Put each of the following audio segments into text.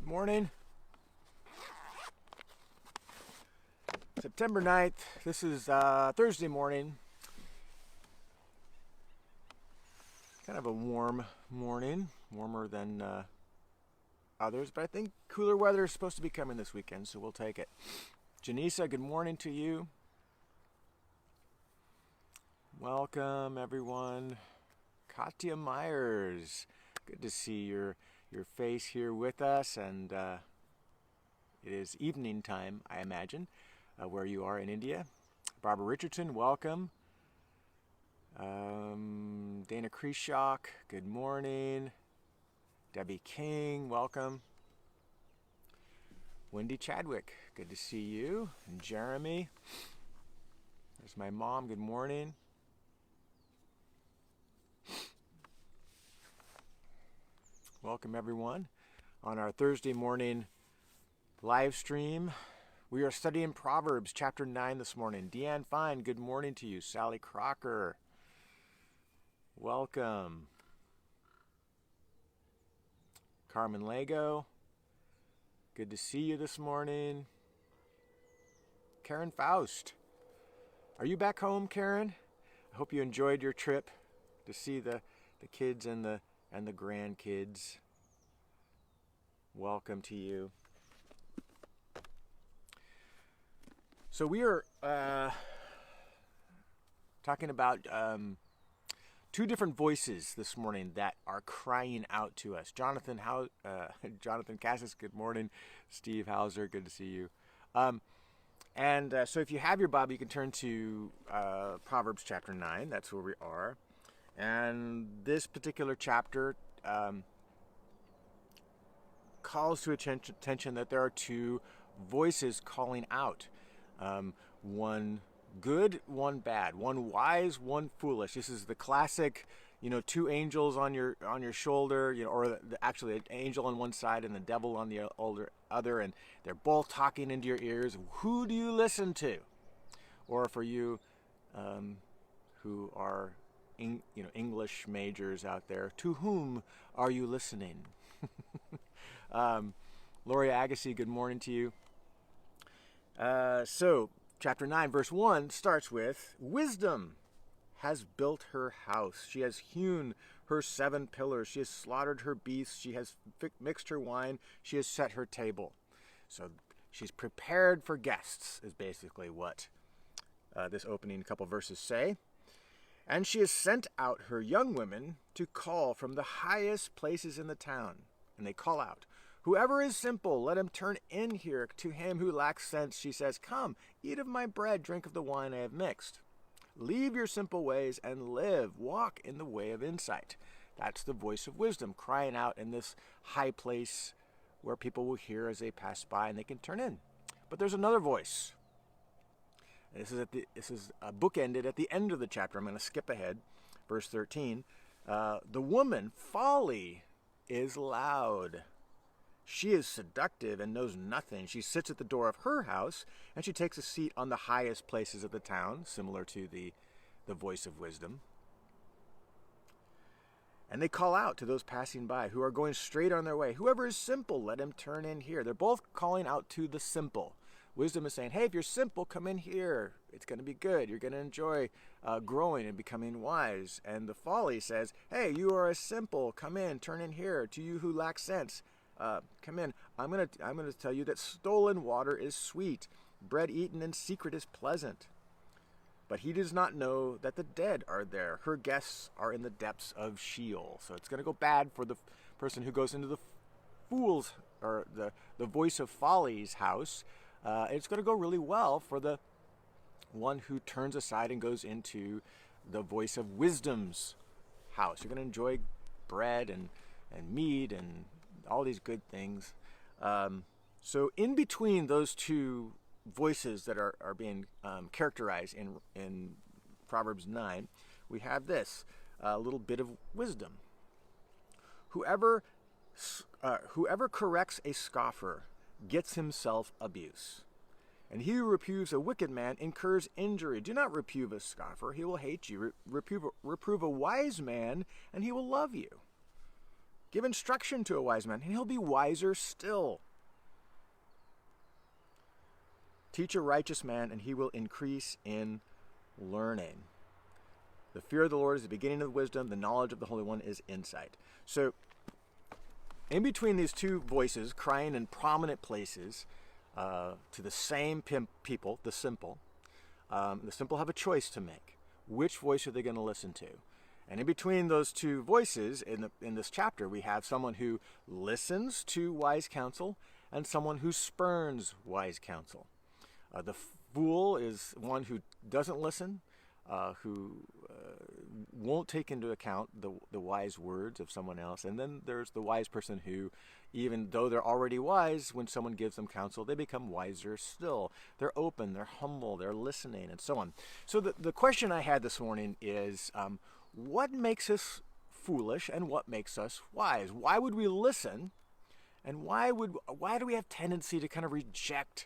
Good morning. September 9th. This is Thursday morning. Kind of a warm morning, warmer than others, but I think cooler weather is supposed to be coming this weekend, so we'll take it. Janisa, good morning to you. Welcome, everyone. Katya Myers, good to see your face here with us, and it is evening time, I imagine, where you are in India. Barbara Richardson, welcome. Dana Kreshok, good morning. Debbie King, welcome. Wendy Chadwick, good to see you. And Jeremy, there's my mom, good morning. Welcome everyone on our Thursday morning live stream. We are studying Proverbs chapter 9 this morning. Deanne Fine, good morning to you. Sally Crocker, welcome. Carmen Lego, good to see you this morning. Karen Faust, are you back home, Karen? I hope you enjoyed your trip to see the kids and the grandkids. Welcome to you. So we are talking about two different voices this morning that are crying out to us. Jonathan Cassis, good morning. Steve Hauser, good to see you. So if you have your Bible, you can turn to Proverbs chapter 9. That's where we are. And this particular chapter calls to attention that there are two voices calling out. One good, one bad. One wise, one foolish. This is the classic, two angels on your shoulder, or actually an angel on one side and the devil on the other, and they're both talking into your ears. Who do you listen to? Or for you who are English majors out there, to whom are you listening? Lori Agassi, good morning to you. So, chapter 9, verse 1 starts with, Wisdom has built her house. She has hewn her 7 pillars. She has slaughtered her beasts. She has mixed her wine. She has set her table. So, she's prepared for guests, is basically what this opening couple verses say. And she has sent out her young women to call from the highest places in the town. And they call out, Whoever is simple, let him turn in here. To him who lacks sense, she says, Come, eat of my bread, drink of the wine I have mixed. Leave your simple ways and live. Walk in the way of insight. That's the voice of wisdom crying out in this high place where people will hear as they pass by and they can turn in. But there's another voice. This is bookended at the end of the chapter. I'm going to skip ahead. Verse 13. The woman, folly, is loud. She is seductive and knows nothing. She sits at the door of her house, and she takes a seat on the highest places of the town, similar to the voice of wisdom. And they call out to those passing by who are going straight on their way. Whoever is simple, let him turn in here. They're both calling out to the simple. Wisdom is saying, hey, if you're simple, come in here. It's going to be good. You're going to enjoy growing and becoming wise. And the folly says, hey, you are a simple. Come in, turn in here. To you who lack sense, come in. I'm going to tell you that stolen water is sweet. Bread eaten in secret is pleasant. But he does not know that the dead are there. Her guests are in the depths of Sheol. So it's going to go bad for the person who goes into the fool's, or the voice of folly's house. It's going to go really well for the one who turns aside and goes into the voice of wisdom's house. You're going to enjoy bread and meat and all these good things. So in between those two voices that are being characterized in Proverbs 9, we have this little bit of wisdom. Whoever corrects a scoffer gets himself abuse. And he who reproves a wicked man incurs injury. Do not reprove a scoffer, he will hate you. Reprove a wise man, and he will love you. Give instruction to a wise man, and he'll be wiser still. Teach a righteous man, and he will increase in learning. The fear of the Lord is the beginning of wisdom. The knowledge of the Holy One is insight. So, in between these two voices, crying in prominent places to the same people, the simple have a choice to make. Which voice are they going to listen to? And in between those two voices in this chapter, we have someone who listens to wise counsel and someone who spurns wise counsel. The fool is one who doesn't listen, who won't take into account the wise words of someone else. And then there's the wise person who, even though they're already wise, when someone gives them counsel, they become wiser still. They're open, they're humble, they're listening, and so on. So the question I had this morning is, what makes us foolish and what makes us wise? Why would we listen? And why do we have tendency to kind of reject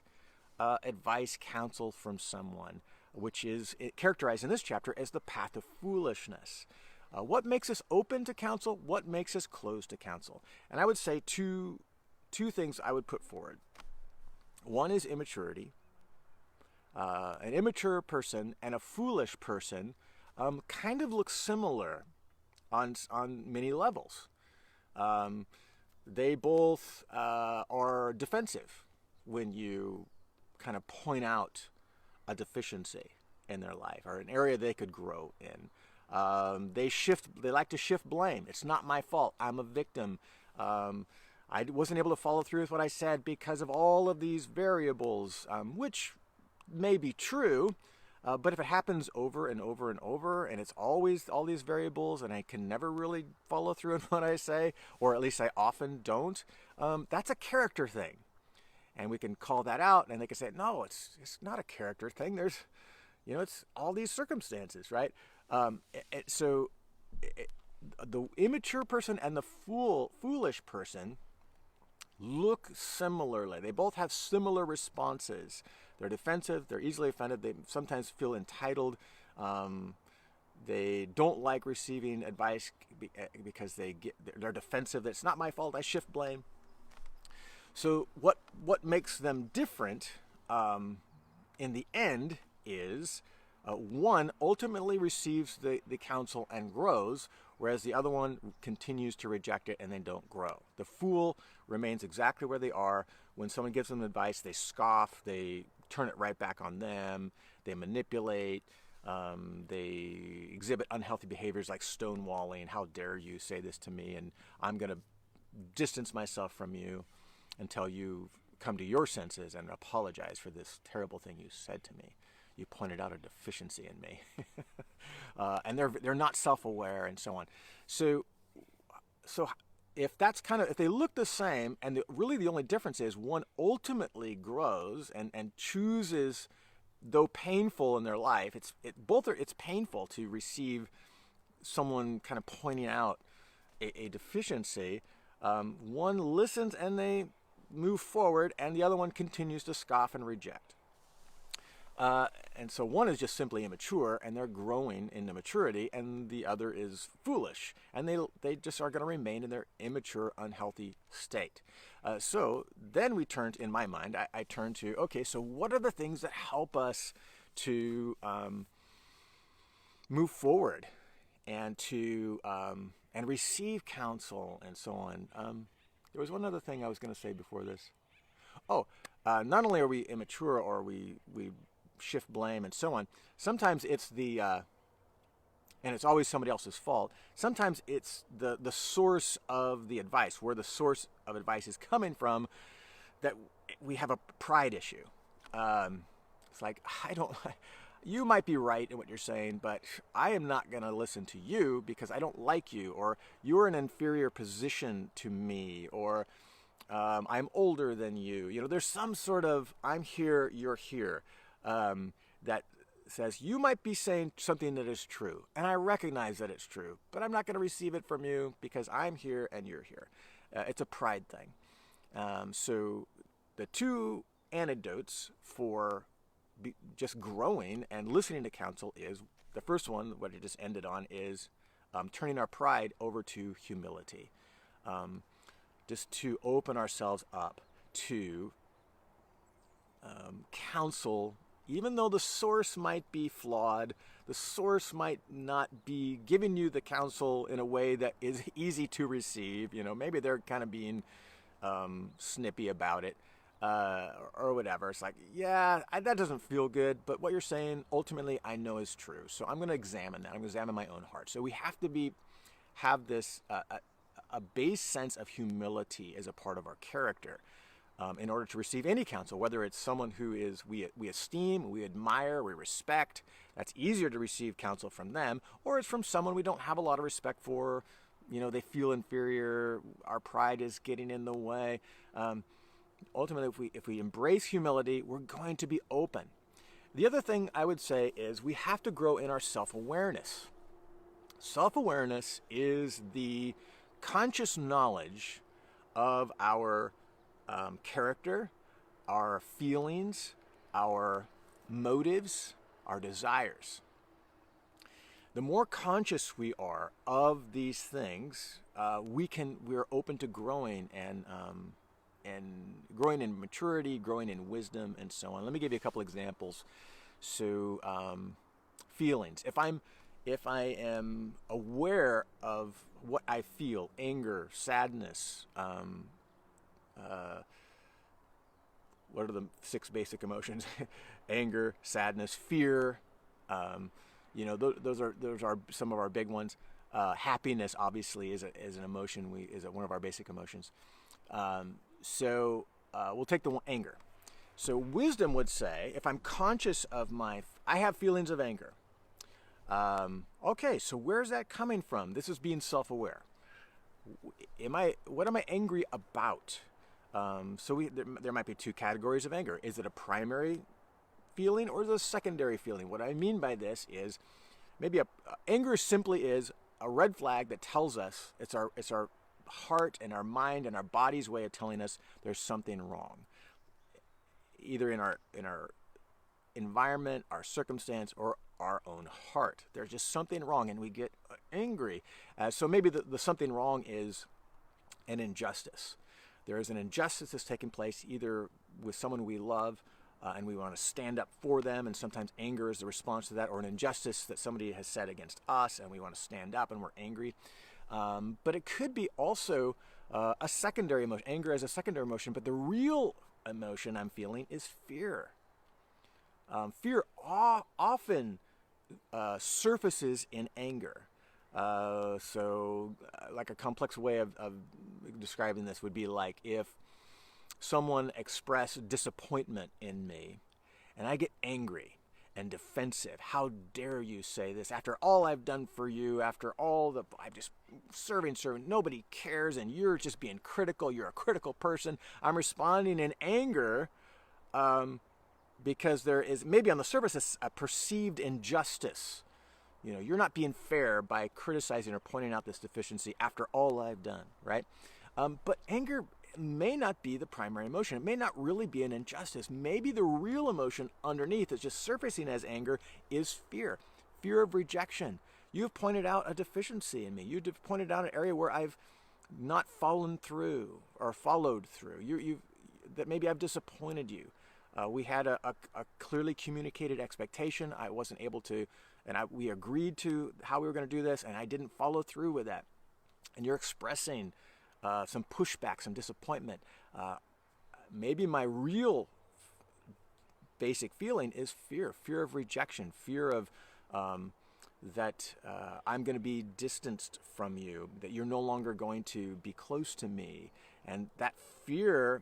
advice, counsel from someone, which is characterized in this chapter as the path of foolishness? What makes us open to counsel? What makes us closed to counsel? And I would say two things I would put forward. One is immaturity. An immature person and a foolish person kind of look similar on many levels. They both are defensive when you kind of point out a deficiency in their life or an area they could grow in. They like to shift blame. It's not my fault. I'm a victim. I wasn't able to follow through with what I said because of all of these variables, which may be true, but if it happens over and over and over, and it's always all these variables, and I can never really follow through on what I say, or at least I often don't, that's a character thing. And we can call that out, and they can say, no, it's not a character thing. There's, it's all these circumstances, right? So the immature person and the foolish person look similarly. They both have similar responses. They're defensive. They're easily offended. They sometimes feel entitled. They don't like receiving advice because they're defensive. It's not my fault. I shift blame. So what makes them different in the end is one ultimately receives the counsel and grows, whereas the other one continues to reject it and they don't grow. The fool remains exactly where they are. When someone gives them advice, they scoff, they turn it right back on them, they manipulate, they exhibit unhealthy behaviors like stonewalling. How dare you say this to me, and I'm going to distance myself from you until you come to your senses and apologize for this terrible thing you said to me. You pointed out a deficiency in me. And they're not self-aware and so on. So if they look the same, and really the only difference is one ultimately grows and chooses, though painful in their life, it's painful to receive someone kind of pointing out a deficiency. One listens and they move forward, and the other one continues to scoff and reject. And so one is just simply immature, and they're growing into maturity, and the other is foolish, and they just are going to remain in their immature, unhealthy state. So then we turned, in my mind, I turned to, okay, so what are the things that help us to move forward and to and receive counsel and so on? There was one other thing I was going to say before this. Not only are we immature or we shift blame and so on, sometimes it's and it's always somebody else's fault. Sometimes it's the source of the advice, where the source of advice is coming from, that we have a pride issue. It's like, you might be right in what you're saying, but I am not going to listen to you because I don't like you, or you're in an inferior position to me, or I'm older than you. There's some sort of I'm here, you're here, that says you might be saying something that is true, and I recognize that it's true, but I'm not going to receive it from you because I'm here and you're here. It's a pride thing. So the two antidotes for just growing and listening to counsel is, the first one, what it just ended on, is turning our pride over to humility. just to open ourselves up to counsel, even though the source might be flawed, the source might not be giving you the counsel in a way that is easy to receive. Maybe they're kind of being snippy about it, or whatever. It's like, yeah, that doesn't feel good, but what you're saying ultimately I know is true. So I'm going to examine that. I'm going to examine my own heart. So we have to have this a base sense of humility as a part of our character. In order to receive any counsel, whether it's someone who we esteem, we admire, we respect. That's easier to receive counsel from them, or it's from someone we don't have a lot of respect for. They feel inferior. Our pride is getting in the way. Ultimately, if we embrace humility, we're going to be open. The other thing I would say is we have to grow in our self-awareness. Self-awareness is the conscious knowledge of our character, our feelings, our motives, our desires. The more conscious we are of these things, we're open to growing and growing in maturity, growing in wisdom, and so on. Let me give you a couple examples. So, feelings. If I am aware of what I feel, anger, sadness, what are the 6 basic emotions? Anger, sadness, fear. Those are some of our big ones. Happiness, obviously, is an emotion. Is one of our basic emotions. So we'll take the one, anger. So wisdom would say, if I'm conscious of I have feelings of anger. Okay, so where's that coming from? This is being self-aware. What am I angry about? There might be 2 categories of anger. Is it a primary feeling or is it a secondary feeling? What I mean by this is maybe anger simply is a red flag that tells us it's our heart and our mind and our body's way of telling us there's something wrong, either in our environment, our circumstance, or our own heart. There's just something wrong and we get angry. So maybe the something wrong is an injustice. There is an injustice that's taking place either with someone we love and we want to stand up for them, and sometimes anger is the response to that, or an injustice that somebody has said against us and we want to stand up and we're angry. But it could be also a secondary emotion, anger as a secondary emotion, but the real emotion I'm feeling is fear. Fear often surfaces in anger. Like a complex way of describing this would be like if someone expressed disappointment in me and I get angry and defensive. How dare you say this? After all I've done for you, after all I'm just serving, nobody cares, and you're just being critical. You're a critical person. I'm responding in anger because there is maybe on the surface a perceived injustice. You're not being fair by criticizing or pointing out this deficiency after all I've done, right? But anger may not be the primary emotion. It may not really be an injustice. Maybe the real emotion underneath that's just surfacing as anger is fear. Fear of rejection. You've pointed out a deficiency in me. You've pointed out an area where I've not followed through. That maybe I've disappointed you. We had a clearly communicated expectation. I wasn't able to, and we agreed to how we were going to do this, and I didn't follow through with that. And you're expressing some pushback, some disappointment. Maybe my real basic feeling is fear of rejection, fear of that I'm going to be distanced from you, that you're no longer going to be close to me. And that fear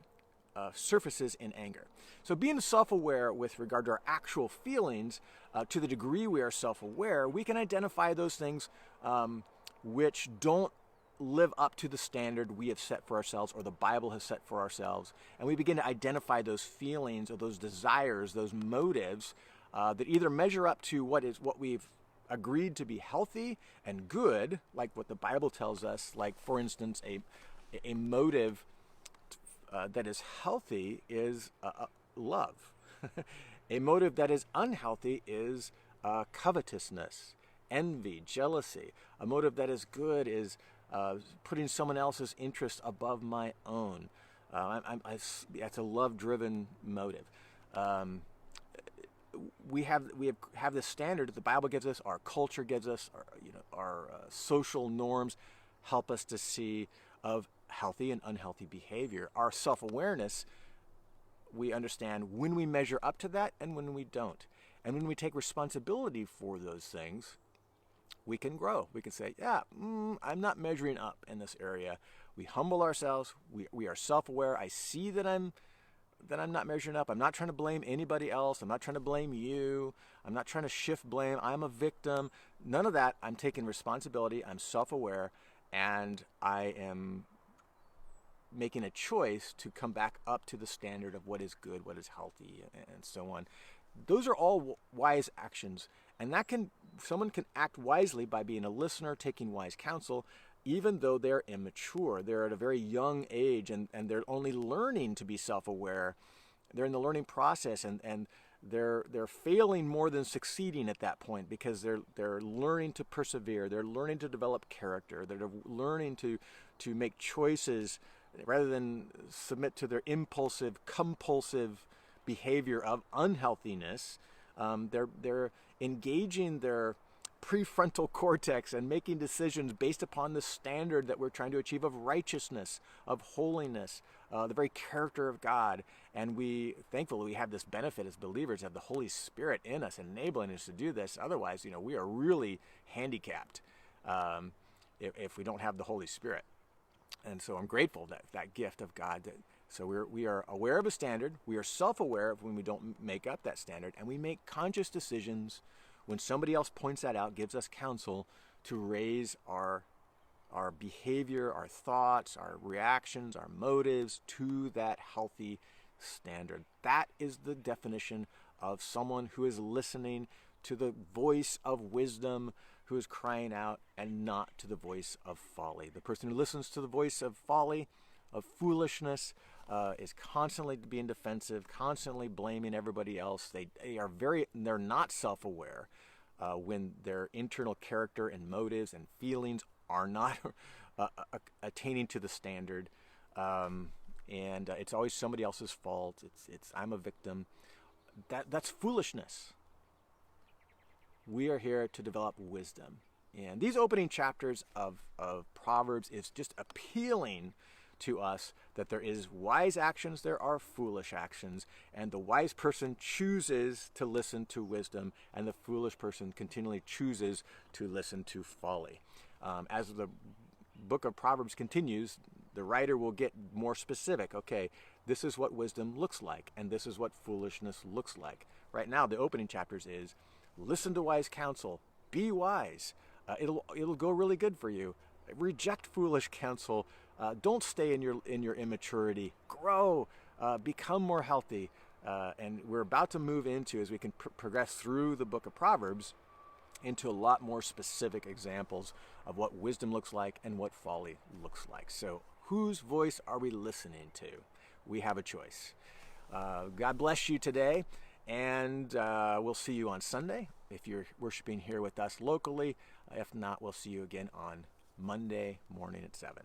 surfaces in anger. So being self-aware with regard to our actual feelings, to the degree we are self-aware, we can identify those things which don't live up to the standard we have set for ourselves or the Bible has set for ourselves. And we begin to identify those feelings or those desires, those motives that either measure up to what we've agreed to be healthy and good, like what the Bible tells us, like, for instance, a motive that is healthy is love. A motive that is unhealthy is covetousness, envy, jealousy. A motive that is good is putting someone else's interest above my own. That's a love-driven motive. We have this standard that the Bible gives us, our culture gives us, our social norms help us to see of healthy and unhealthy behavior. Our self-awareness, we understand when we measure up to that and when we don't. And when we take responsibility for those things, we can grow. We can say, yeah, I'm not measuring up in this area. We humble ourselves. We are self-aware. I see that I'm not measuring up. I'm not trying to blame anybody else. I'm not trying to blame you. I'm not trying to shift blame. I'm a victim. None of that. I'm taking responsibility. I'm self-aware, and I am making a choice to come back up to the standard of what is good, what is healthy, and so on. Those are all wise actions, and someone can act wisely by being a listener, taking wise counsel, even though they're immature. They're at a very young age, and they're only learning to be self-aware. They're in the learning process, and they're failing more than succeeding at that point, because they're learning to persevere. They're learning to develop character. They're learning to make choices rather than submit to their impulsive, compulsive behavior of unhealthiness. They're engaging their prefrontal cortex and making decisions based upon the standard that we're trying to achieve of righteousness, of holiness, the very character of God. And thankfully, we have this benefit as believers, have the Holy Spirit in us, enabling us to do this. Otherwise, we are really handicapped if we don't have the Holy Spirit. And so I'm grateful that gift of God. So we are aware of a standard. We are self-aware of when we don't make up that standard, and we make conscious decisions when somebody else points that out, gives us counsel to raise our behavior, our thoughts, our reactions, our motives to that healthy standard. That is the definition of someone who is listening to the voice of wisdom, who is crying out, and not to the voice of folly. The person who listens to the voice of folly, of foolishness, is constantly being defensive, constantly blaming everybody else. They're not self-aware when their internal character and motives and feelings are not attaining to the standard, and it's always somebody else's fault. It's I'm a victim. That's foolishness. We are here to develop wisdom, and these opening chapters of Proverbs is just appealing to us that there is wise actions, there are foolish actions, and the wise person chooses to listen to wisdom, and the foolish person continually chooses to listen to folly. As the book of Proverbs continues, the writer will get more specific. Okay, this is what wisdom looks like, and this is what foolishness looks like. Right now, the opening chapters is listen to wise counsel, be wise. It'll go really good for you. Reject foolish counsel. Don't stay in your immaturity. Grow. Become more healthy. And we're about to move into, as we can progress through the book of Proverbs, into a lot more specific examples of what wisdom looks like and what folly looks like. So whose voice are we listening to? We have a choice. God bless you today, and we'll see you on Sunday if you're worshiping here with us locally. If not, we'll see you again on Monday morning at 7.